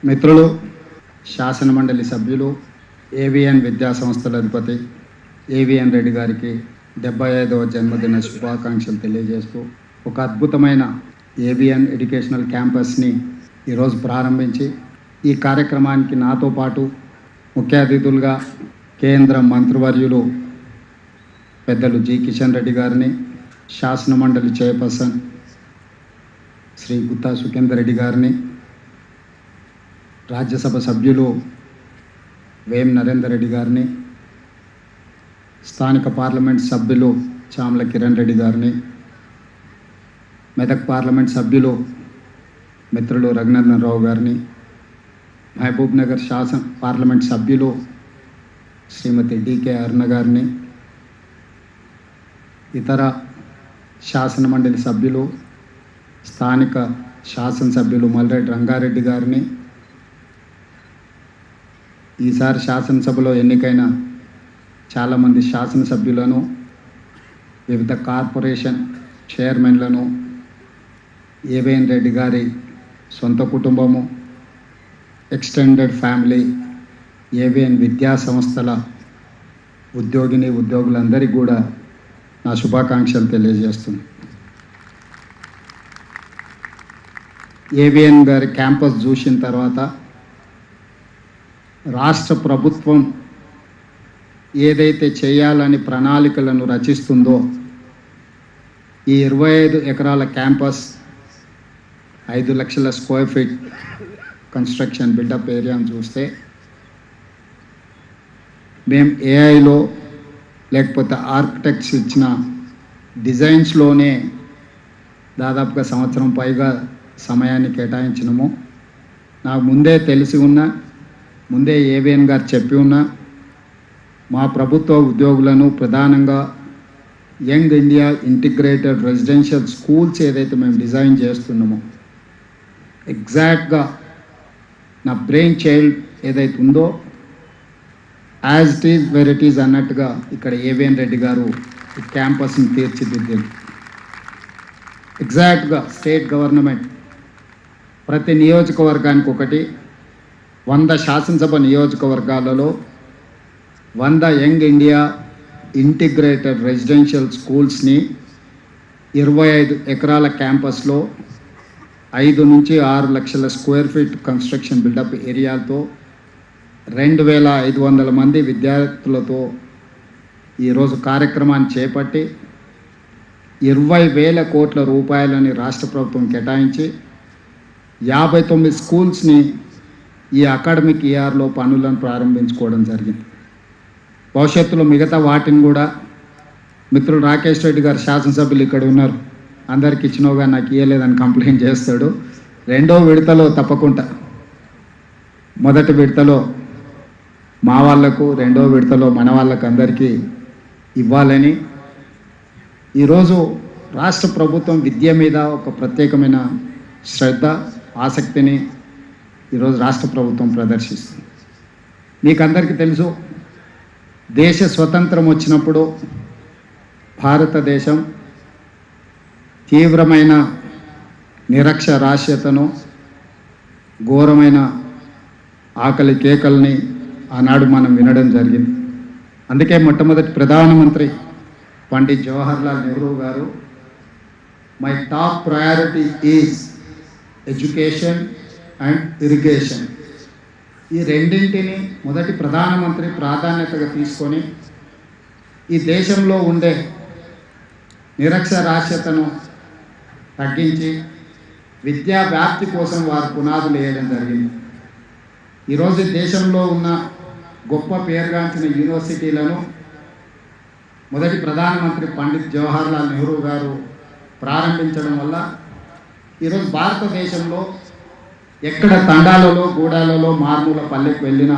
మిత్రులు, శాసనమండలి సభ్యులు, ఏవిఎన్ విద్యా సంస్థల అధిపతి ఏవిఎన్ రెడ్డి గారికి 75వ జన్మదిన శుభాకాంక్షలు తెలియజేస్తూ ఒక అద్భుతమైన ఏవిఎన్ ఎడ్యుకేషనల్ క్యాంపస్ని ఈరోజు ప్రారంభించి ఈ కార్యక్రమానికి నాతో పాటు ముఖ్య అతిథులుగా కేంద్ర మంత్రివర్యులు పెద్దలు జి కిషన్ రెడ్డి గారిని, శాసనమండలి చైర్పర్సన్ శ్రీ గుత్తా సుఖేందర్ రెడ్డి గారిని, రాజ్యసభ సభ్యులు వేం నరేందర్ రెడ్డి గారిని, స్థానిక పార్లమెంట్ సభ్యులు చామల కిరణ్ రెడ్డి గారిని, మెదక్ పార్లమెంట్ సభ్యులు మిత్రులు రఘునందన్ రావు గారిని, మహబూబ్ నగర్ పార్లమెంట్ సభ్యులు శ్రీమతి డికే అరుణ గారిని, ఇతర శాసనమండలి సభ్యులు స్థానిక శాసనసభ్యులు మల్రెడ్డి రంగారెడ్డి గారిని, ఈసారి శాసనసభలో ఎన్నికైన చాలామంది శాసనసభ్యులను, వివిధ కార్పొరేషన్ చైర్మన్లను, ఏవిఎన్ రెడ్డి గారి సొంత కుటుంబము, ఎక్స్టెండెడ్ ఫ్యామిలీ, ఏవిఎన్ విద్యా సంస్థల ఉద్యోగులందరికీ కూడా నా శుభాకాంక్షలు తెలియజేస్తున్నాను. ఏవిఎన్ గారి క్యాంపస్ చూసిన తర్వాత రాష్ట్ర ప్రభుత్వం ఏదైతే చేయాలని ప్రణాళికలను రచిస్తుందో ఈ 25 ఎకరాల క్యాంపస్ 5 లక్షల స్క్వేర్ ఫీట్ కన్స్ట్రక్షన్ బిల్డప్ ఏరియాను చూస్తే మేము ఏఐలో లేకపోతే ఆర్కిటెక్ట్స్ ఇచ్చిన డిజైన్స్లోనే దాదాపుగా సంవత్సరం పైగా సమయాన్ని కేటాయించినము. నాకు ముందే తెలిసి ఉన్న, ముందే ఏవిఎన్ గారు చెప్పి ఉన్న, మా ప్రభుత్వ ఉద్యోగులను ప్రధానంగా young India integrated residential schools ఏదైతే మేము డిజైన్ చేస్తున్నామో ఎగ్జాక్ట్గా నా బ్రెయిన్ చైల్డ్ ఏదైతే ఉందో as it is where it is అన్నట్టుగా ఇక్కడ ఏవిఎన్ రెడ్డి గారు ఈ క్యాంపస్ని తీర్చిదిద్దారు. ఎగ్జాక్ట్గా స్టేట్ గవర్నమెంట్ ప్రతి నియోజకవర్గానికి ఒకటి, 100 శాసనసభ నియోజకవర్గాలలో 100 యంగ్ ఇండియా ఇంటిగ్రేటెడ్ రెసిడెన్షియల్ స్కూల్స్ని 25 ఎకరాల క్యాంపస్లో 5 నుంచి 6 లక్షల స్క్వేర్ ఫీట్ కన్స్ట్రక్షన్ బిల్డప్ ఏరియాలతో 2500 మంది విద్యార్థులతో ఈరోజు కార్యక్రమాన్ని చేపట్టి 20,000 కోట్ల రూపాయలని రాష్ట్ర ప్రభుత్వం కేటాయించి 59 స్కూల్స్ని ఈ అకాడమిక్ ఇయర్లో పనులను ప్రారంభించుకోవడం జరిగింది. భవిష్యత్తులో మిగతా వాటిని కూడా మిత్రుడు రాకేష్ రెడ్డి గారు శాసనసభ్యులు ఇక్కడ ఉన్నారు, అందరికి ఇచ్చినోగా నాకు ఇవ్వలేదని కంప్లైంట్ చేస్తాడు. 2వ విడతలో తప్పకుండా, మొదటి విడతలో మా వాళ్లకు, 2వ విడతలో మన వాళ్ళకు అందరికీ ఇవ్వాలని ఈరోజు రాష్ట్ర ప్రభుత్వం విద్య మీద ఒక ప్రత్యేకమైన శ్రద్ధ, ఆసక్తిని ఈరోజు రాష్ట్ర ప్రభుత్వం ప్రదర్శిస్తుంది. మీకు అందరికీ తెలుసు, దేశ స్వతంత్రం వచ్చినప్పుడు భారతదేశం తీవ్రమైన నిరక్షరాస్యతను, ఘోరమైన ఆకలి కేకల్ని ఆనాడు మనం వినడం జరిగింది. అందుకే మొట్టమొదటి ప్రధానమంత్రి పండిత్ జవహర్లాల్ నెహ్రూ గారు my top priority is education and irrigation, ఈ రెండింటిని మొదటి ప్రధానమంత్రి ప్రాధాన్యతగా తీసుకొని ఈ దేశంలో ఉండే నిరక్షరాస్యతను తగ్గించి విద్యా వ్యాప్తి కోసం వారు పునాదులు వేయడం జరిగింది. ఈరోజు దేశంలో ఉన్న గొప్ప పేరుగాంచిన యూనివర్సిటీలను మొదటి ప్రధానమంత్రి పండిత్ జవహర్లాల్ నెహ్రూ గారు ప్రారంభించడం వల్ల ఈరోజు భారతదేశంలో ఎక్కడ తండాలలో, గూడాలలో, మారుమూల పల్లెకు వెళ్ళిన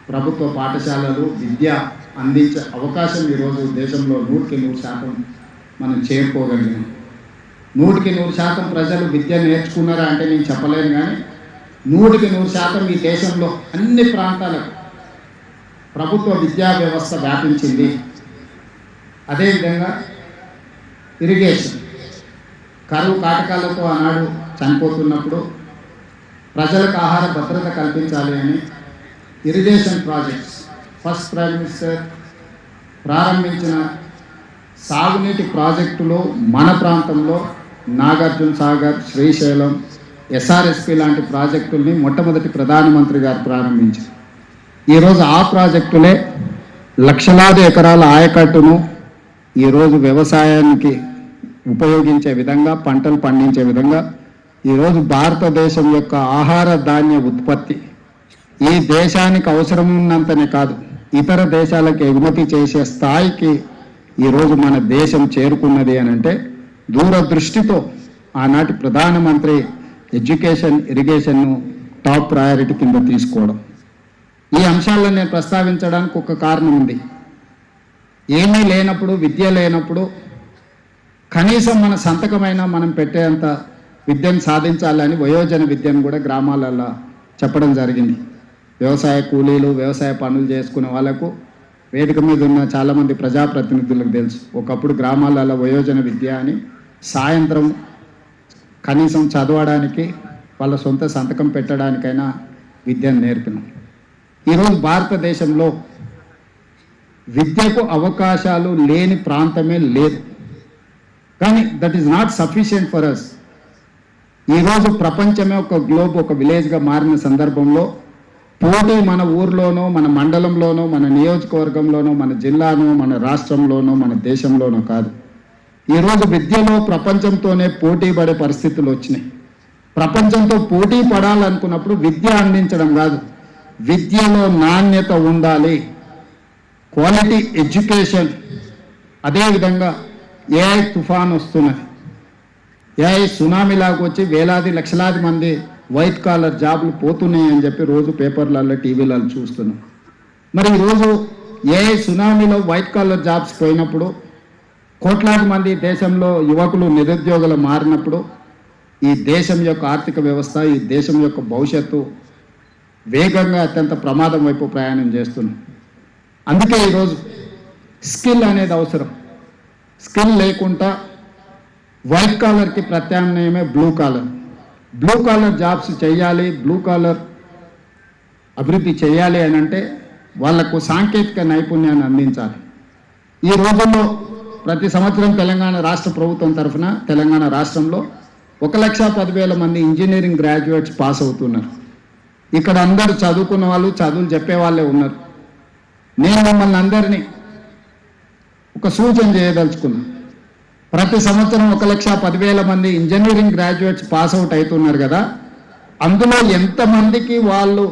ప్రభుత్వ పాఠశాలలు విద్య అందించే అవకాశం ఈరోజు దేశంలో 100% మనం చేరుకోగలిగాం. 100% ప్రజలు విద్య నేర్చుకున్నారా అంటే నేను చెప్పలేను, కానీ 100% ఈ దేశంలో అన్ని ప్రాంతాలకు ప్రభుత్వ విద్యా వ్యవస్థ వ్యాపించింది. అదేవిధంగా ఇరిగేషన్, కరువు కాటకాలతో ఆనాడు చనిపోతున్నప్పుడు ప్రజలకు ఆహార భద్రత కల్పించాలి అని irrigation projects first prime minister ప్రారంభించిన సాగునీటి ప్రాజెక్టులు మన ప్రాంతంలో నాగార్జున సాగర్, శ్రీశైలం, ఎస్ఆర్ఎస్పి లాంటి ప్రాజెక్టుల్ని మొట్టమొదటి ప్రధానమంత్రి గారు ప్రారంభించారు. ఈరోజు ఆ ప్రాజెక్టులే లక్షలాది ఎకరాల ఆయకట్టును ఈరోజు వ్యవసాయానికి ఉపయోగించే విధంగా, పంటలు పండించే విధంగా ఈరోజు భారతదేశం యొక్క ఆహార ధాన్య ఉత్పత్తి ఈ దేశానికి అవసరం ఉన్నంతనే కాదు, ఇతర దేశాలకు ఎగుమతి చేసే స్థాయికి ఈరోజు మన దేశం చేరుకున్నది అని అంటే దూరదృష్టితో ఆనాటి ప్రధానమంత్రి ఎడ్యుకేషన్, ఇరిగేషన్ను టాప్ ప్రయారిటీ కింద తీసుకోవడం. ఈ అంశాలను నేను ప్రస్తావించడానికి ఒక కారణం ఉంది. ఏమీ లేనప్పుడు, విద్య లేనప్పుడు కనీసం మన సంతకమైనా మనం పెట్టేంత విద్యను సాధించాలని వయోజన విద్యను కూడా గ్రామాలలో చెప్పడం జరిగింది. వ్యవసాయ కూలీలు, వ్యవసాయ పనులు చేసుకునే వాళ్ళకు వేదిక మీద ఉన్న చాలామంది ప్రజాప్రతినిధులకు తెలుసు. ఒకప్పుడు గ్రామాలలో వయోజన విద్య అని సాయంత్రం కనీసం చదవడానికి, వాళ్ళ సొంత సంతకం పెట్టడానికైనా విద్యను నేర్పినాం. ఈరోజు భారతదేశంలో విద్యకు అవకాశాలు లేని ప్రాంతమే లేదు. కానీ that is not sufficient for us. ఈరోజు ప్రపంచమే ఒక గ్లోబ్, ఒక విలేజ్గా మారిన సందర్భంలో పోటీ మన ఊర్లోనో, మన మండలంలోనో, మన నియోజకవర్గంలోనో, మన జిల్లానో, మన రాష్ట్రంలోనో, మన దేశంలోనో కాదు. ఈరోజు విద్యలో ప్రపంచంతోనే పోటీ పడే పరిస్థితులు వచ్చినాయి. ప్రపంచంతో పోటీ పడాలనుకున్నప్పుడు విద్య అందించడం కాదు, విద్యలో నాణ్యత ఉండాలి, క్వాలిటీ ఎడ్యుకేషన్. అదేవిధంగా ఏఐ తుఫాన్ వస్తున్నది. ఏఐ సునామీలాగా వచ్చి వేలాది లక్షలాది మంది వైట్ కాలర్ జాబ్లు పోతున్నాయి అని చెప్పి రోజు పేపర్లలో, టీవీలలో చూస్తున్నాం. మరి ఈరోజు ఏఐ సునామీలో వైట్ కాలర్ జాబ్స్ పోయినప్పుడు, కోట్లాది మంది దేశంలో యువకులు నిరుద్యోగులు మారినప్పుడు ఈ దేశం యొక్క ఆర్థిక వ్యవస్థ, ఈ దేశం యొక్క భవిష్యత్తు వేగంగా అత్యంత ప్రమాదం వైపు ప్రయాణం చేస్తున్నాం. అందుకే ఈరోజు స్కిల్ అనేది అవసరం. స్కిల్ లేకుండా వైట్ కాలర్కి ప్రత్యామ్నాయమే blue collar. Blue collar jobs చేయాలి, బ్లూ కాలర్ అభివృద్ధి చేయాలి అని అంటే వాళ్లకు సాంకేతిక నైపుణ్యాన్ని అందించాలి. ఈ రోజుల్లో ప్రతి సంవత్సరం తెలంగాణ రాష్ట్ర ప్రభుత్వం తరఫున తెలంగాణ రాష్ట్రంలో 1,10,000 మంది ఇంజనీరింగ్ గ్రాడ్యుయేట్స్ పాస్ అవుతున్నారు. ఇక్కడ అందరూ చదువుకున్న వాళ్ళు, చదువులు చెప్పే వాళ్ళే ఉన్నారు. నేను మిమ్మల్ని అందరినీ ఒక సూచన చేయదలుచుకున్నా. ప్రతి సంవత్సరం 1,10,000 మంది ఇంజనీరింగ్ గ్రాడ్యుయేట్స్ పాస్ అవుట్ అవుతున్నారు కదా, అందులో ఎంతమందికి వాళ్ళు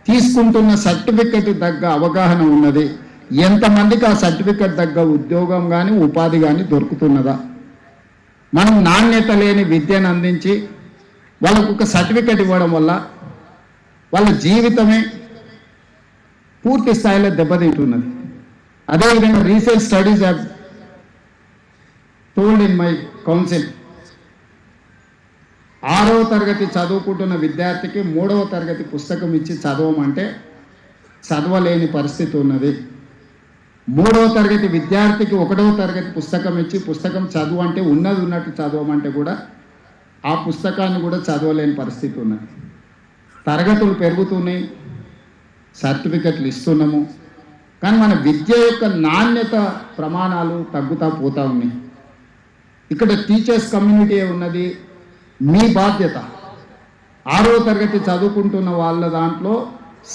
తీసుకుంటున్న సర్టిఫికెట్ తగ్గ అవగాహన ఉన్నది, ఎంతమందికి ఆ సర్టిఫికెట్ తగ్గ ఉద్యోగం కానీ ఉపాధి కానీ దొరుకుతున్నదా? మనం నాణ్యత లేని విద్యను అందించి వాళ్ళకు ఒక సర్టిఫికెట్ ఇవ్వడం వల్ల వాళ్ళ జీవితమే పూర్తి స్థాయిలో దెబ్బతింటున్నది. అదేవిధంగా recent studies have told in my council, 6వ తరగతి చదువుకుంటున్న విద్యార్థికి 3వ తరగతి పుస్తకం ఇచ్చి చదవమంటే చదవలేని పరిస్థితి ఉన్నది. 3వ తరగతి విద్యార్థికి 1వ తరగతి పుస్తకం ఇచ్చి పుస్తకం చదువు అంటే ఉన్నది ఉన్నట్టు చదవమంటే కూడా ఆ పుస్తకాన్ని కూడా చదవలేని పరిస్థితి ఉన్నది. తరగతులు పెరుగుతున్నాయి, సర్టిఫికెట్లు ఇస్తున్నాము, కానీ మన విద్య యొక్క నాణ్యత ప్రమాణాలు తగ్గుతూ పోతూ ఉన్నాయి. ఇక్కడ టీచర్స్ కమ్యూనిటీ ఉన్నది. మీ బాధ్యత 6వ తరగతి చదువుకుంటున్న వాళ్ళ దాంట్లో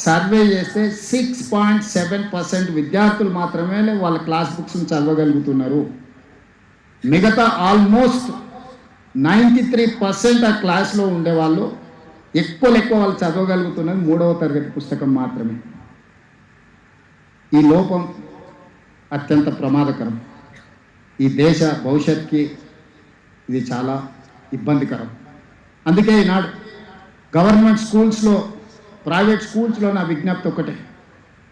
సర్వే చేస్తే 6.7% విద్యార్థులు మాత్రమే వాళ్ళ క్లాస్ బుక్స్ని చదవగలుగుతున్నారు. మిగతా ఆల్మోస్ట్ 93% ఆ క్లాస్లో ఉండేవాళ్ళు ఎక్కువ వాళ్ళు చదవగలుగుతున్నది 3వ తరగతి పుస్తకం మాత్రమే. ఈ లోపం అత్యంత ప్రమాదకరం. ఈ దేశ భవిష్యత్తుకి ఇది చాలా ఇబ్బందికరం. అందుకే ఈనాడు గవర్నమెంట్ స్కూల్స్లో, ప్రైవేట్ స్కూల్స్లో నా విజ్ఞప్తి ఒకటే.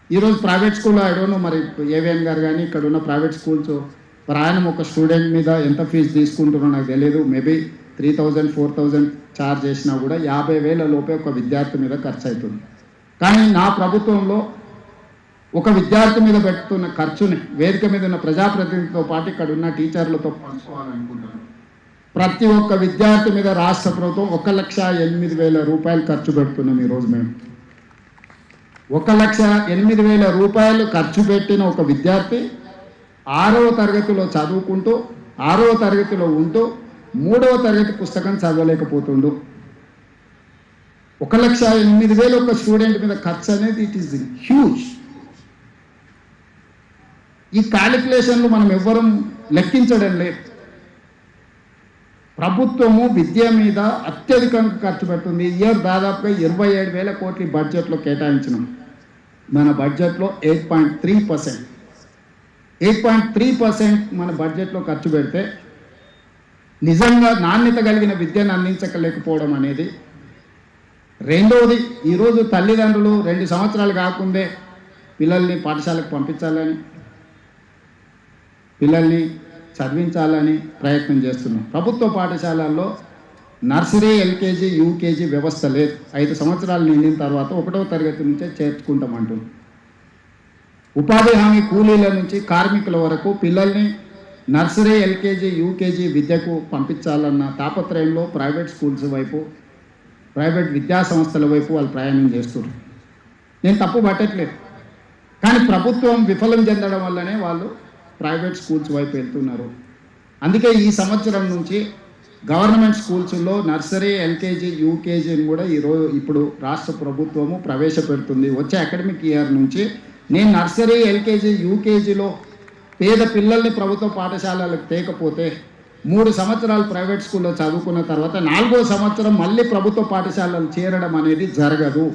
ఈరోజు ప్రైవేట్ స్కూల్లో ఐడోనో మరి ఏవిఎన్ గారు కానీ ఇక్కడ ఉన్న ప్రైవేట్ స్కూల్స్ ప్రయాణం ఒక స్టూడెంట్ మీద ఎంత ఫీజు తీసుకుంటున్నారో నాకు తెలియదు. మేబీ 3,000, 4,000 ఛార్జ్ చేసినా కూడా 50,000 లోపే ఒక విద్యార్థి మీద ఖర్చు అవుతుంది. కానీ నా ప్రభుత్వంలో ఒక విద్యార్థి మీద పెడుతున్న ఖర్చుని వేదిక మీద ఉన్న ప్రజాప్రతినిధులతో పాటు ఇక్కడ ఉన్న టీచర్లతో పంచుకోవాలనుకుంటున్నాను. ప్రతి ఒక్క విద్యార్థి మీద రాష్ట్ర ప్రభుత్వం 1,08,000 రూపాయలు ఖర్చు పెడుతున్నాం ఈరోజు మేము. 1,08,000 రూపాయలు ఖర్చు పెట్టిన ఒక విద్యార్థి 6వ తరగతిలో చదువుకుంటూ 6వ తరగతిలో ఉంటూ 3వ తరగతి పుస్తకం చదవలేకపోతుండు. 1,08,000 ఒక స్టూడెంట్ మీద ఖర్చు అనేది ఇట్ ఈస్ హ్యూజ్. ఈ క్యాలిక్యులేషన్లు మనం ఎవ్వరం లెక్కించడం లేదు. ప్రభుత్వము విద్య మీద అత్యధికంగా ఖర్చు పెడుతుంది. ఇయర్ దాదాపుగా 27,000 కోట్ల బడ్జెట్లో కేటాయించినాం. మన బడ్జెట్లో 8.3% మన బడ్జెట్లో ఖర్చు పెడితే నిజంగా నాణ్యత కలిగిన విద్యను అందించలేకపోవడం అనేది. రెండవది, ఈరోజు తల్లిదండ్రులు 2 సంవత్సరాలు కాకుండే పిల్లల్ని పాఠశాలకు పంపించాలని, పిల్లల్ని చదివించాలని ప్రయత్నం చేస్తున్నాం. ప్రభుత్వ పాఠశాలల్లో నర్సరీ, ఎల్కేజీ, యూకేజీ వ్యవస్థ లేదు. 5 సంవత్సరాలు నిండిన తర్వాత 1వ తరగతి నుంచే చేర్చుకుంటామంటున్నాం. ఉపాధి హామీ కూలీల నుంచి కార్మికుల వరకు పిల్లల్ని నర్సరీ, ఎల్కేజీ, యూకేజీ విద్యకు పంపించాలన్న తాపత్రయంలో ప్రైవేట్ స్కూల్స్ వైపు, ప్రైవేట్ విద్యా సంస్థల వైపు వాళ్ళు ప్రయాణం చేస్తున్నారు. నేను తప్పు పట్టట్లేదు, కానీ ప్రభుత్వం విఫలం చెందడం వల్లనే వాళ్ళు ప్రైవేట్ స్కూల్స్ వైపు వెళ్తున్నారు. అందుకే ఈ సంవత్సరం నుంచి గవర్నమెంట్ స్కూల్స్లో నర్సరీ, ఎల్కేజీ, యూకేజీని కూడా ఇప్పుడు రాష్ట్ర ప్రభుత్వము ప్రవేశపెడుతుంది. వచ్చే అకాడమిక్ ఇయర్ నుంచి నేను నర్సరీ, ఎల్కేజీ, యూకేజీలో పేద పిల్లల్ని ప్రభుత్వ పాఠశాలలకు తేకపోతే 3 సంవత్సరాలు ప్రైవేట్ స్కూల్లో చదువుకున్న తర్వాత 4వ సంవత్సరం మళ్ళీ ప్రభుత్వ పాఠశాలలు చేరడం అనేది జరగదు.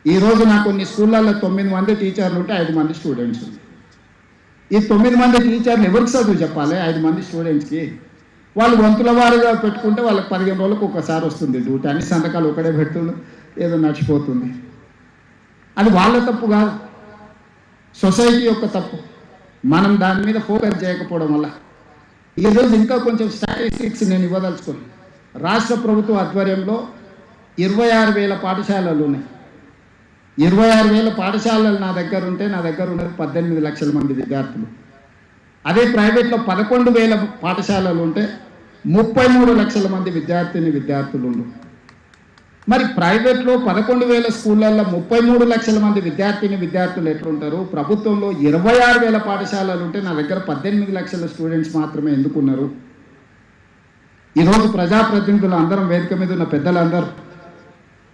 ఈరోజు నాకు కొన్ని స్కూళ్ళల్లో 9 మంది టీచర్లు ఉంటే 5 మంది స్టూడెంట్స్. ఈ 9 మంది టీచర్లు ఎవరికి చదువు చెప్పాలి? 5 మంది స్టూడెంట్స్కి. వాళ్ళు వంతుల వారీగా పెట్టుకుంటే వాళ్ళకి 15 రోజులకు ఒకసారి వస్తుంది డ్యూటీ. అన్ని సంతకాలు ఒకడే పెడుతుండు, ఏదో నడిచిపోతుంది. అది వాళ్ళ తప్పు కాదు, సొసైటీ యొక్క తప్పు. మనం దాని మీద ఫోకస్ చేయకపోవడం వల్ల ఈరోజు ఇంకా కొంచెం స్టాటిస్టిక్స్ నేను ఇవ్వదలుచుకోను. రాష్ట్ర ప్రభుత్వ ఆధ్వర్యంలో 26,000 పాఠశాలలు ఉన్నాయి. 26,000 పాఠశాలలు నా దగ్గర ఉంటే నా దగ్గర ఉన్నది 18 లక్షల మంది విద్యార్థులు. అదే ప్రైవేట్లో 11,000 పాఠశాలలు ఉంటే 33 లక్షల మంది విద్యార్థులు ఉండు. మరి ప్రైవేట్లో 11,000 స్కూళ్ళల్లో 33 లక్షల మంది విద్యార్థులు ఎట్లుంటారు? ప్రభుత్వంలో 26,000 పాఠశాలలు ఉంటే నా దగ్గర 18 లక్షల స్టూడెంట్స్ మాత్రమే ఎందుకున్నారు? ఈరోజు ప్రజాప్రతినిధులు అందరం, వేదిక మీద ఉన్న పెద్దలందరూ,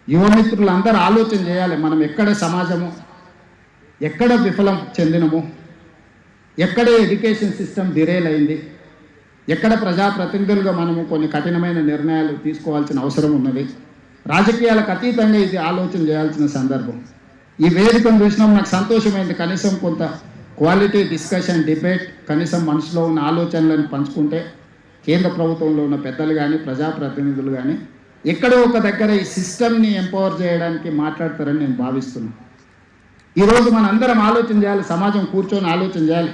యువమిత్రులు అందరూ ఆలోచన చేయాలి. మనం ఎక్కడ సమాజము, ఎక్కడ విఫలం చెందినము, ఎక్కడ ఎడ్యుకేషన్ సిస్టమ్ డిరేల్ అయింది, ఎక్కడ ప్రజాప్రతినిధులుగా మనము కొన్ని కఠినమైన నిర్ణయాలు తీసుకోవాల్సిన అవసరం ఉన్నది. రాజకీయాలకు అతీతంగా ఇది ఆలోచన చేయాల్సిన సందర్భం. ఈ వేదికను చూసినాం, నాకు సంతోషమైంది. కనీసం కొంత క్వాలిటీ డిస్కషన్, డిబేట్, కనీసం మనసులో ఉన్న ఆలోచనలను పంచుకుంటే కేంద్ర ప్రభుత్వంలో ఉన్న పెద్దలు కానీ, ప్రజాప్రతినిధులు కానీ ఎక్కడో ఒక దగ్గర ఈ సిస్టమ్ని ఎంపవర్ చేయడానికి మాట్లాడతారని నేను భావిస్తున్నాను. ఈరోజు మన అందరం ఆలోచన చేయాలి, సమాజం కూర్చొని ఆలోచన చేయాలి.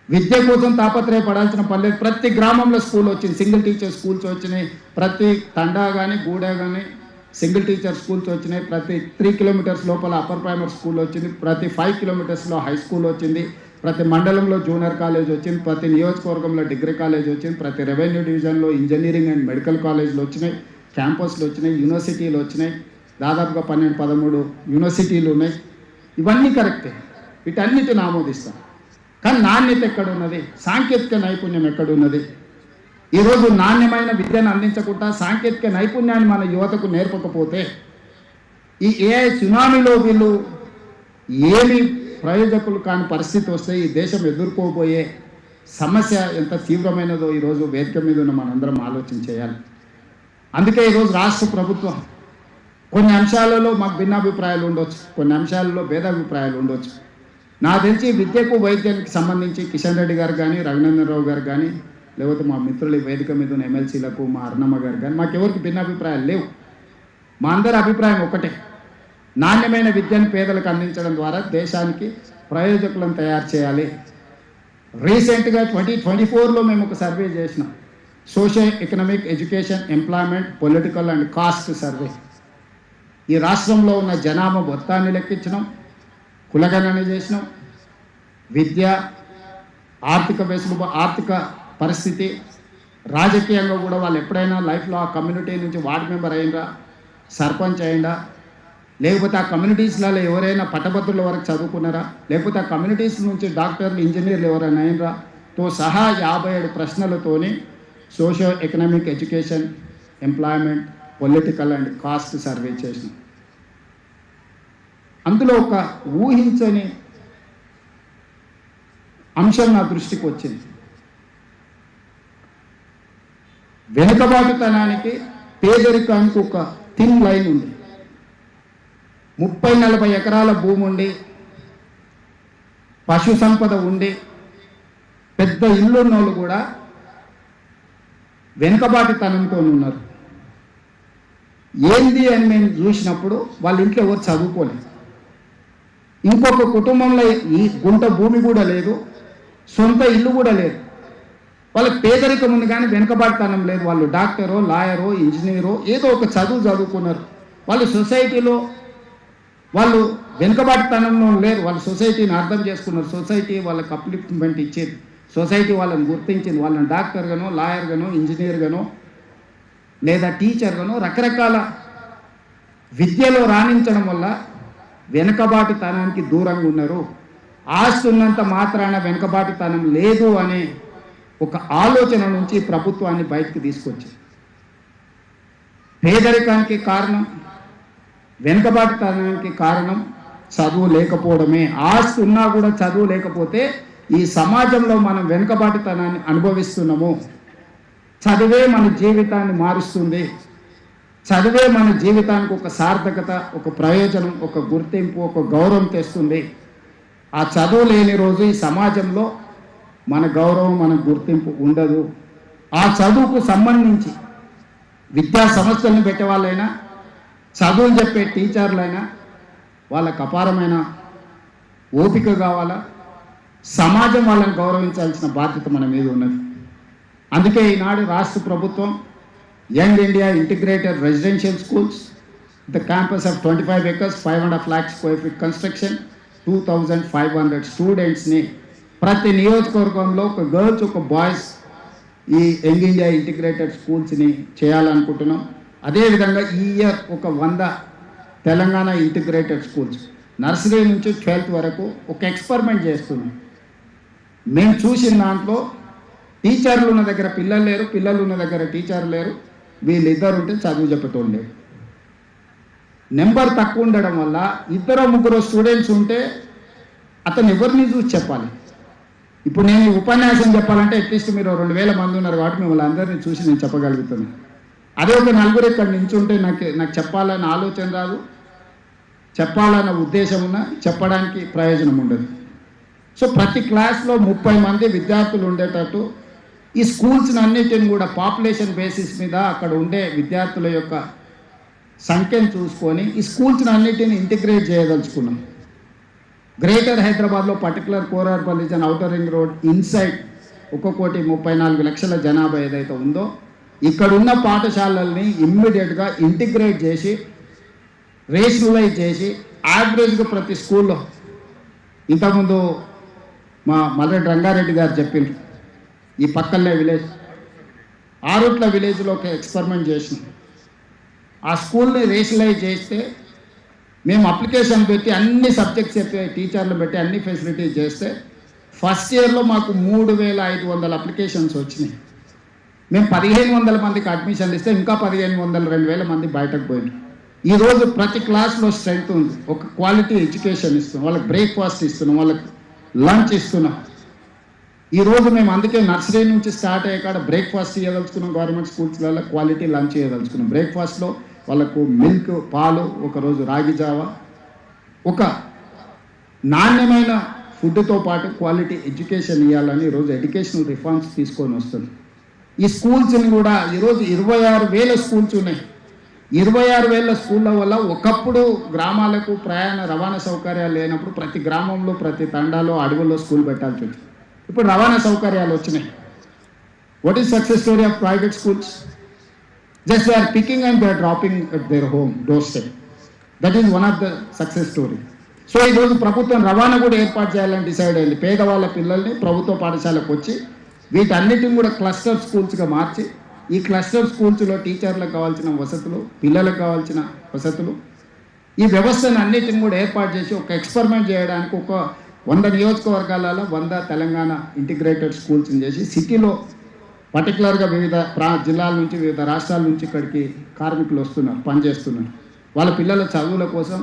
విద్య కోసం తాపత్రయపడాల్సిన పర్లేదు. ప్రతి గ్రామంలో స్కూల్ వచ్చింది, సింగిల్ టీచర్ స్కూల్స్ వచ్చినాయి. ప్రతి తండా కానీ, గూడ కానీ సింగిల్ టీచర్ స్కూల్స్ వచ్చినాయి. ప్రతి 3 కిలోమీటర్స్ లోపల అప్పర్ ప్రైమరీ స్కూల్ వచ్చింది. ప్రతి 5 కిలోమీటర్స్లో హై స్కూల్ వచ్చింది. ప్రతి మండలంలో జూనియర్ కాలేజ్ వచ్చింది. ప్రతి నియోజకవర్గంలో డిగ్రీ కాలేజ్ వచ్చింది. ప్రతి రెవెన్యూ డివిజన్లో ఇంజనీరింగ్ అండ్ మెడికల్ కాలేజీలు వచ్చినాయి. క్యాంపస్లు వచ్చినాయి, యూనివర్సిటీలు వచ్చినాయి. దాదాపుగా 12-13 యూనివర్సిటీలు ఉన్నాయి. ఇవన్నీ కరెక్టే, వీటన్నిటిని ఆమోదిస్తాం. కానీ నాణ్యత ఎక్కడున్నది? సాంకేతిక నైపుణ్యం ఎక్కడున్నది? ఈరోజు నాణ్యమైన విద్యను అందించకుండా సాంకేతిక నైపుణ్యాన్ని మన యువతకు నేర్పకపోతే ఈ ఏఐ సునామీలో వీళ్ళు ఏమి ప్రయోజకులు కాని పరిస్థితి వస్తే ఈ దేశం ఎదుర్కోబోయే సమస్య ఎంత తీవ్రమైనదో ఈరోజు వేదిక మీద ఉన్న మనందరం ఆలోచన చేయాలి. అందుకే ఈరోజు రాష్ట్ర ప్రభుత్వం కొన్ని అంశాలలో మాకు భిన్నాభిప్రాయాలు ఉండొచ్చు, కొన్ని అంశాలలో భేదాభిప్రాయాలు ఉండొచ్చు. నాకు తెలిసి విద్యకు వైద్యానికి సంబంధించి కిషన్ రెడ్డి గారు కానీ, రఘునందన్ రావు గారు కానీ, లేకపోతే మా మిత్రులు వేదిక మీద ఉన్న ఎమ్మెల్సీలకు, మా అర్ణమ్మ గారు కానీ, మాకెవరికి భిన్నాభిప్రాయాలు లేవు. మా అందరి అభిప్రాయం ఒకటే, నాణ్యమైన విద్యను పేదలకు అందించడం ద్వారా దేశానికి ప్రయోజకులను తయారు చేయాలి. రీసెంట్గా 2024లో మేము ఒక సర్వే చేసినాం, social economic education employment political and caste survey. ఈ రాష్ట్రంలో ఉన్న జనాభా మొత్తాన్ని లెక్కించినాం, కులగణన చేసినాం, విద్య, ఆర్థిక పరిస్థితి, రాజకీయంగా కూడా వాళ్ళు ఎప్పుడైనా లైఫ్లో ఆ కమ్యూనిటీ నుంచి వార్డ్ మెంబర్ అయినరా, సర్పంచ్ అయిందా, లేకపోతే ఆ కమ్యూనిటీస్లలో ఎవరైనా పట్టభద్రుల వరకు చదువుకున్నారా, లేకపోతే ఆ కమ్యూనిటీస్ నుంచి డాక్టర్లు ఇంజనీర్లు ఎవరైనా అయినరా తో సహా 57 ప్రశ్నలతోని socio economic, education, employment, political and caste survey చేసిన. అందులో ఒక ఊహించని అంశం నా దృష్టికి వచ్చింది. వెనుకబాటుతనానికి, పేదరికానికి ఒక థిన్ లైన్ ఉంది. 30-40 ఎకరాల భూమి ఉండి, పశు సంపద ఉండి, పెద్ద ఇల్లు ఉన్నోళ్ళు కూడా వెనుకబాటుతనంతో ఉన్నారు. ఏంది అని మేము చూసినప్పుడు వాళ్ళ ఇంట్లో ఎవరు చదువుకోలేదు. ఇంకొక కుటుంబంలో ఈ గుంట భూమి కూడా లేదు, సొంత ఇల్లు కూడా లేదు. వాళ్ళకి పేదరికం ఉంది కానీ వెనుకబాటుతనం లేదు. వాళ్ళు డాక్టరో, లాయరో, ఇంజనీరో ఏదో ఒక చదువు చదువుకున్నారు. వాళ్ళు సొసైటీలో వాళ్ళు వెనుకబాటుతనంలో లేరు. వాళ్ళు సొసైటీని అర్థం చేసుకున్నారు. సొసైటీ వాళ్ళకి అప్లిఫ్ట్మెంట్ ఇచ్చేది, సొసైటీ వాళ్ళని గుర్తించింది. వాళ్ళని డాక్టర్గానో, లాయర్గానో, ఇంజనీర్గానో లేదా టీచర్గానో రకరకాల విద్యలో రాణించడం వల్ల వెనుకబాటుతనానికి దూరంగా ఉన్నారు. ఆస్తి ఉన్నంత మాత్రాన వెనుకబాటుతనం లేదు అనే ఒక ఆలోచన నుంచి ప్రభుత్వాన్ని బయటకు తీసుకొచ్చి, పేదరికానికి కారణం, వెనుకబాటుతనానికి కారణం చదువు లేకపోవడమే. ఆస్తి ఉన్నా కూడా చదువు లేకపోతే ఈ సమాజంలో మనం వెనుకబాటుతనాన్ని అనుభవిస్తున్నాము. చదివే మన జీవితాన్ని మారుస్తుంది. చదివే మన జీవితానికి ఒక సార్థకత, ఒక ప్రయోజనం, ఒక గుర్తింపు, ఒక గౌరవం తెస్తుంది. ఆ చదువు లేని రోజు ఈ సమాజంలో మన గౌరవం, మన గుర్తింపు ఉండదు. ఆ చదువుకు సంబంధించి విద్యా సంస్థలను పెట్టే వాళ్ళైనా, చదువులు చెప్పే టీచర్లైనా వాళ్ళకు అపారమైన ఓపిక కావాలా. సమాజం వాళ్ళని గౌరవించాల్సిన బాధ్యత మన మీద ఉన్నది. అందుకే ఈనాడు రాష్ట్ర ప్రభుత్వం young India integrated residential schools, the campus of 25 acres, 5.5 lakh square feet construction, 2500 స్టూడెంట్స్ని ప్రతి నియోజకవర్గంలో ఒక గర్ల్స్, ఒక బాయ్స్ ఈ యంగ్ ఇండియా ఇంటిగ్రేటెడ్ స్కూల్స్ని చేయాలనుకుంటున్నాం. అదేవిధంగా ఈ ఇయర్ ఒక 100 తెలంగాణ ఇంటిగ్రేటెడ్ స్కూల్స్ నర్సరీ నుంచి 12th వరకు ఒక ఎక్స్పెరిమెంట్ చేస్తున్నాం. మేము చూసిన దాంట్లో టీచర్లు ఉన్న దగ్గర పిల్లలు లేరు, పిల్లలు ఉన్న దగ్గర టీచర్లు లేరు. వీళ్ళిద్దరు ఉంటే చదువు చెప్పేటోళ్ళు లేరు. నెంబర్ తక్కువ ఉండడం వల్ల 2-3 స్టూడెంట్స్ ఉంటే అతను ఎవరిని చూసి చెప్పాలి. ఇప్పుడు నేను ఈ ఉపన్యాసం చెప్పాలంటే అట్లీస్ట్ మీరు 2000 మంది ఉన్నారు కాబట్టి మిమ్మల్ని అందరినీ చూసి నేను చెప్పగలుగుతున్నాను. అదే ఒక 4 ఇక్కడ నించుంటే నాకు చెప్పాలన్న ఆలోచన రాదు, చెప్పాలన్న ఉద్దేశం ఉన్నా చెప్పడానికి ప్రయోజనం ఉండదు. సో ప్రతి క్లాస్లో 30 మంది విద్యార్థులు ఉండేటట్టు ఈ స్కూల్స్ని అన్నిటిని కూడా పాపులేషన్ బేసిస్ మీద అక్కడ ఉండే విద్యార్థుల యొక్క సంఖ్యను చూసుకొని ఈ స్కూల్స్ని అన్నిటిని ఇంటిగ్రేట్ చేయదలుచుకున్నాం. గ్రేటర్ హైదరాబాద్లో particular core urban reason, outer ring road inside 1,34,00,000 జనాభా ఏదైతే ఉందో ఇక్కడున్న పాఠశాలల్ని ఇమ్మీడియట్గా ఇంటిగ్రేట్ చేసి, రేషనలైజ్ చేసి, యావరేజ్గా ప్రతి స్కూల్లో ఇంతకుముందు మా మల్లెడ్డి రంగారెడ్డి గారు చెప్పిండ్రు, ఈ పక్కనే విలేజ్ ఆరుట్ల విలేజ్లో ఒక ఎక్స్పెరిమెంట్ చేసినాం. ఆ స్కూల్ని రేషనలైజ్ చేస్తే మేము అప్లికేషన్ పెట్టి అన్ని సబ్జెక్ట్స్ చెప్పే టీచర్లు పెట్టి అన్ని ఫెసిలిటీస్ చేస్తే ఫస్ట్ ఇయర్లో మాకు 3,500 అప్లికేషన్స్ వచ్చినాయి. మేము 1,500 మందికి అడ్మిషన్లు ఇస్తే ఇంకా 1,500, 2,000 మంది బయటకు పోయినారు. ఈరోజు ప్రతి క్లాస్లో స్ట్రెంగ్త్ ఉంది. ఒక క్వాలిటీ ఎడ్యుకేషన్ ఇస్తున్నాం, వాళ్ళకి బ్రేక్ఫాస్ట్ ఇస్తున్నాం, వాళ్ళకి లంచ్ ఇస్తున్నాం. ఈరోజు మేము అందుకే నర్సరీ నుంచి స్టార్ట్ అయ్యాక బ్రేక్ఫాస్ట్ ఇవ్వదలుచుకున్నాం. గవర్నమెంట్ స్కూల్స్లలో క్వాలిటీ లంచ్ ఇవ్వదలుచుకున్నాం. బ్రేక్ఫాస్ట్లో వాళ్ళకు మిల్క్, పాలు, ఒకరోజు రాగి జావా, ఒక నాణ్యమైన ఫుడ్తో పాటు క్వాలిటీ ఎడ్యుకేషన్ ఇవ్వాలని ఈరోజు ఎడ్యుకేషనల్ రిఫార్మ్స్ తీసుకొని వస్తుంది. ఈ స్కూల్స్ని కూడా ఈరోజు 26,000 స్కూల్స్ ఉన్నాయి. 26,000 స్కూళ్ళ వల్ల ఒకప్పుడు గ్రామాలకు ప్రయాణ రవాణా సౌకర్యాలు లేనప్పుడు ప్రతి గ్రామంలో, ప్రతి తండాలో, అడవుల్లో స్కూల్ పెట్టాల్సి వచ్చింది. ఇప్పుడు రవాణా సౌకర్యాలు వచ్చినాయి. What is success story of private schools? Just they are picking and they are dropping at their home doorstep. That is one of the success story. So ఈరోజు ప్రభుత్వం రవాణా కూడా ఏర్పాటు చేయాలని డిసైడ్ అయింది. పేదవాళ్ళ పిల్లల్ని ప్రభుత్వ పాఠశాలకు వచ్చి వీటన్నిటిని కూడా క్లస్టర్ స్కూల్స్గా మార్చి ఈ క్లస్టర్ స్కూల్స్లో టీచర్లకు కావాల్సిన వసతులు, పిల్లలకు కావాల్సిన వసతులు, ఈ వ్యవస్థను అన్నిటిని కూడా ఏర్పాటు చేసి ఒక ఎక్స్పెరిమెంట్ చేయడానికి ఒక 100 నియోజకవర్గాలలో 100 తెలంగాణ ఇంటిగ్రేటెడ్ స్కూల్స్ని చేసి సిటీలో పర్టికులర్గా వివిధ జిల్లాల నుంచి వివిధ రాష్ట్రాల నుంచి ఇక్కడికి కార్మికులు వస్తున్నారు, పనిచేస్తున్నారు. వాళ్ళ పిల్లల చదువుల కోసం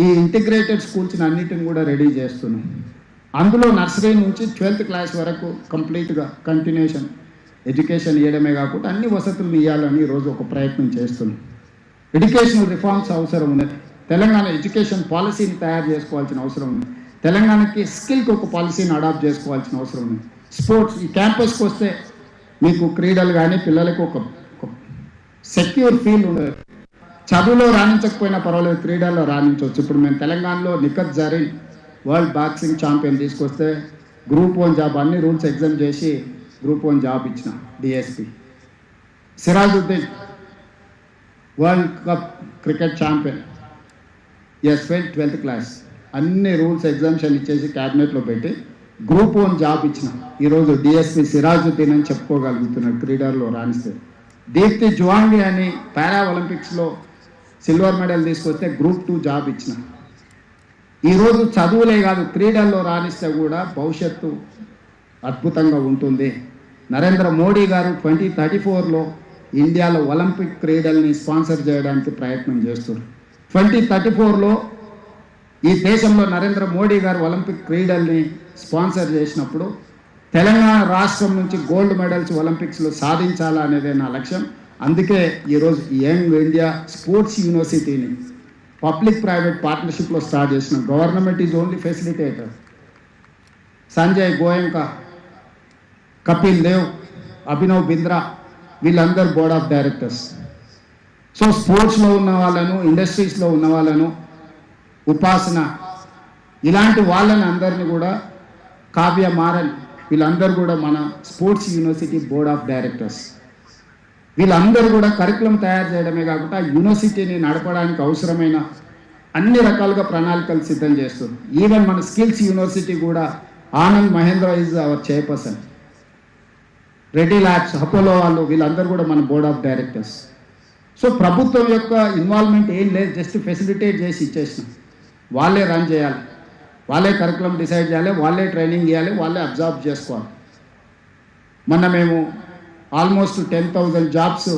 ఈ ఇంటిగ్రేటెడ్ స్కూల్స్ని అన్నిటిని కూడా రెడీ చేస్తున్నాం. అందులో నర్సరీ నుంచి 12th క్లాస్ వరకు కంప్లీట్గా కంటిన్యూషన్ ఎడ్యుకేషన్ ఇవ్వడమే కాకుండా అన్ని వసతులు ఇవ్వాలని ఈరోజు ఒక ప్రయత్నం చేస్తున్నాం. ఎడ్యుకేషనల్ రిఫార్మ్స్ అవసరం ఉన్నది. తెలంగాణ ఎడ్యుకేషన్ పాలసీని తయారు చేసుకోవాల్సిన అవసరం ఉంది. తెలంగాణకి స్కిల్కి ఒక పాలసీని అడాప్ట్ చేసుకోవాల్సిన అవసరం ఉంది. స్పోర్ట్స్ ఈ క్యాంపస్కి వస్తే మీకు క్రీడలు కానీ పిల్లలకు ఒక సెక్యూర్ ఫీల్ ఉండదు. చదువులో రాణించకపోయినా పర్వాలేదు, క్రీడల్లో రాణించవచ్చు. ఇప్పుడు మేము తెలంగాణలో Nikhat Zareen world boxing champion తీసుకొస్తే గ్రూప్ 1 జాబ్ అన్ని రూల్స్ ఎగ్జామ్ చేసి గ్రూప్ 1 జాబ్ ఇచ్చిన DSP. Sirajuddin world cup cricket champion, ఎస్ ఫెయిల్ 12th క్లాస్, అన్ని రూల్స్ ఎగ్జామ్షన్ ఇచ్చేసి క్యాబినెట్లో పెట్టి గ్రూప్ 1 జాబ్ ఇచ్చిన. ఈరోజు డిఎస్పి సిరాజుద్దీన్ అని చెప్పుకోగలుగుతున్నాడు క్రీడల్లో రాణిస్తే. దీప్తి జువాంగి అని పారా ఒలింపిక్స్లో సిల్వర్ మెడల్ తీసుకొస్తే గ్రూప్ 2 జాబ్ ఇచ్చిన. ఈరోజు చదువులే కాదు, క్రీడల్లో రాణిస్తే కూడా భవిష్యత్తు అద్భుతంగా ఉంటుంది. నరేంద్ర మోడీ గారు 2034లో ఇండియాలో ఒలింపిక్ క్రీడల్ని స్పాన్సర్ చేయడానికి ప్రయత్నం చేస్తున్నారు. 2034లో ఈ దేశంలో నరేంద్ర మోడీ గారు ఒలింపిక్ క్రీడల్ని స్పాన్సర్ చేసినప్పుడు తెలంగాణ రాష్ట్రం నుంచి గోల్డ్ మెడల్స్ ఒలింపిక్స్లో సాధించాలా అనేదే నా లక్ష్యం. అందుకే ఈరోజు యంగ్ ఇండియా స్పోర్ట్స్ యూనివర్సిటీని పబ్లిక్ ప్రైవేట్ పార్ట్నర్షిప్లో స్టార్ట్ చేసిన. Government is only facilitator. Sanjay Goenka, Kapil Dev, Abhinav Bindra వీళ్ళందరూ బోర్డ్ ఆఫ్ డైరెక్టర్స్. సో స్పోర్ట్స్లో ఉన్న వాళ్ళను, ఇండస్ట్రీస్లో ఉన్న వాళ్ళను, ఉపాసన ఇలాంటి వాళ్ళని అందరినీ కూడా, కావ్య మారన్ వీళ్ళందరూ కూడా మన sports university board of directors. వీళ్ళందరూ కూడా కరికులం తయారు చేయడమే కాకుండా యూనివర్సిటీని నడపడానికి అవసరమైన అన్ని రకాలుగా ప్రణాళికలు సిద్ధం చేస్తుంది. ఈవెన్ మన స్కిల్స్ యూనివర్సిటీ కూడా Anand Mahindra is our chairperson. Reddy labs, Apollo వాళ్ళు వీళ్ళందరూ కూడా మన బోర్డ్ ఆఫ్ డైరెక్టర్స్. సో ప్రభుత్వం యొక్క ఇన్వాల్వ్మెంట్ ఏం లేదు, జస్ట్ ఫెసిలిటేట్ చేసి ఇచ్చేసినాం. వాళ్ళే రన్ చేయాలి, వాళ్ళే కరికులం డిసైడ్ చేయాలి, వాళ్ళే ట్రైనింగ్ ఇవ్వాలి, వాళ్ళే అబ్జర్వ్ చేసుకోవాలి. మొన్న మేము ఆల్మోస్ట్ 10,000 జాబ్స్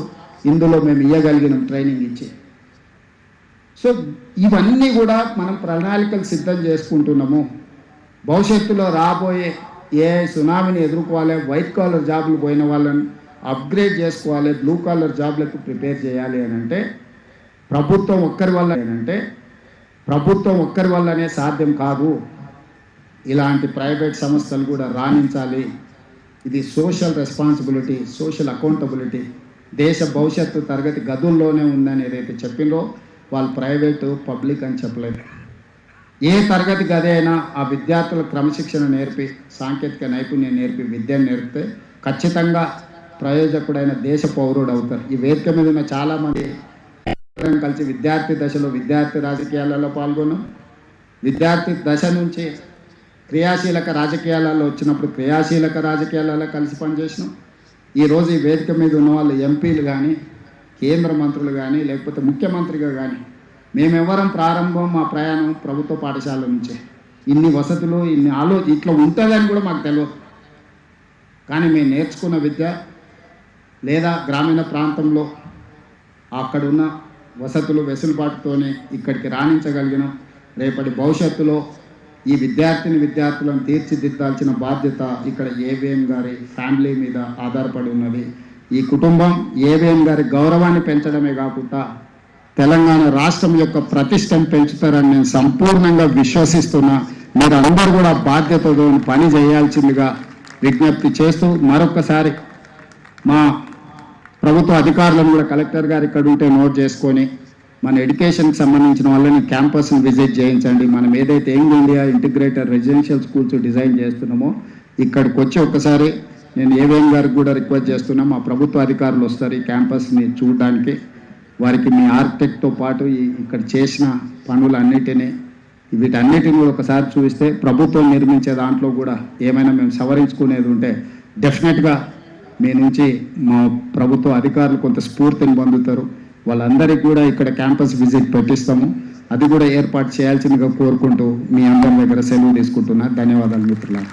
ఇందులో మేము ఇవ్వగలిగినాం ట్రైనింగ్ ఇచ్చి. సో ఇవన్నీ కూడా మనం ప్రణాళికలు సిద్ధం చేసుకుంటున్నాము. భవిష్యత్తులో రాబోయే ఏఐ సునామీని ఎదుర్కోవాలి, వైట్ కాలర్ జాబులు పోయిన వాళ్ళని అప్గ్రేడ్ చేసుకోవాలి, బ్లూ కాలర్ జాబ్లకు ప్రిపేర్ చేయాలి అని అంటే ప్రభుత్వం ఒక్కరి వల్లనే సాధ్యం కాదు. ఇలాంటి ప్రైవేట్ సంస్థలు కూడా రాణించాలి. ఇది సోషల్ రెస్పాన్సిబిలిటీ, సోషల్ అకౌంటబిలిటీ. దేశ భవిష్యత్తు తరగతి గదుల్లోనే ఉందని ఏదైతే చెప్పినో వాళ్ళు ప్రైవేటు పబ్లిక్ అని చెప్పలేదు. ఏ తరగతి గది అయినా ఆ విద్యార్థులకు క్రమశిక్షణ నేర్పి, సాంకేతిక నైపుణ్యం నేర్పి, విద్యను నేర్పితే ఖచ్చితంగా ప్రయోజకుడైన దేశ పౌరుడు అవుతారు. ఈ వేదిక మీద ఉన్న చాలామంది కలిసి విద్యార్థి దశలో విద్యార్థి రాజకీయాలలో పాల్గొన్నాం. విద్యార్థి దశ నుంచి క్రియాశీలక రాజకీయాలలో వచ్చినప్పుడు క్రియాశీలక రాజకీయాలలో కలిసి పనిచేసినాం. ఈరోజు ఈ వేదిక మీద ఉన్న వాళ్ళు ఎంపీలు కానీ, కేంద్ర మంత్రులు కానీ, లేకపోతే ముఖ్యమంత్రిగా కానీ మేమెవరం ప్రారంభం మా ప్రయాణం ప్రభుత్వ పాఠశాల నుంచే. ఇన్ని వసతులు, ఇట్లా ఉంటుందని కూడా మాకు తెలియదు. కానీ మేము నేర్చుకున్న విద్య లేదా గ్రామీణ ప్రాంతంలో అక్కడున్న వసతులు వెసులుబాటుతోనే ఇక్కడికి రాణించగలిగినాం. రేపటి భవిష్యత్తులో ఈ విద్యార్థులను తీర్చిదిద్దాల్సిన బాధ్యత ఇక్కడ ఏవిఎం గారి ఫ్యామిలీ మీద ఆధారపడి ఉన్నది. ఈ కుటుంబం ఏవిఎం గారి గౌరవాన్ని పెంచడమే కాకుండా తెలంగాణ రాష్ట్రం యొక్క ప్రతిష్టను పెంచుతారని నేను సంపూర్ణంగా విశ్వసిస్తున్నా. మీరు అందరూ కూడా బాధ్యతతో పని చేయాల్సిందిగా విజ్ఞప్తి చేస్తూ మరొకసారి మా ప్రభుత్వ అధికారులను కూడా కలెక్టర్ గారు ఇక్కడ ఉంటే నోట్ చేసుకొని మన ఎడ్యుకేషన్కి సంబంధించిన వాళ్ళని క్యాంపస్ని విజిట్ చేయించండి. మనం ఏదైతే young India integrated residential schools design చేస్తున్నామో ఇక్కడికి వచ్చి ఒకసారి నేను ఏవిఎం గారికి కూడా రిక్వెస్ట్ చేస్తున్నా. మా ప్రభుత్వ అధికారులు వస్తారు ఈ క్యాంపస్ని చూడడానికి. వారికి మీ ఆర్కిటెక్ట్తో పాటు ఇక్కడ చేసిన పనులన్నిటినీ వీటన్నిటిని కూడా ఒకసారి చూపిస్తే ప్రభుత్వం నిర్మించే దాంట్లో కూడా ఏమైనా మేము సవరించుకునేది ఉంటే డెఫినెట్గా మీ నుంచి మా ప్రభుత్వ అధికారులు కొంత స్ఫూర్తిని పొందుతారు. వాళ్ళందరికీ కూడా ఇక్కడ క్యాంపస్ విజిట్ పెట్టిస్తాము. అది కూడా ఏర్పాటు చేయాల్సిందిగా కోరుకుంటూ మీ అందరి దగ్గర సెలవు తీసుకుంటున్నా. ధన్యవాదాలు మిత్రులారా.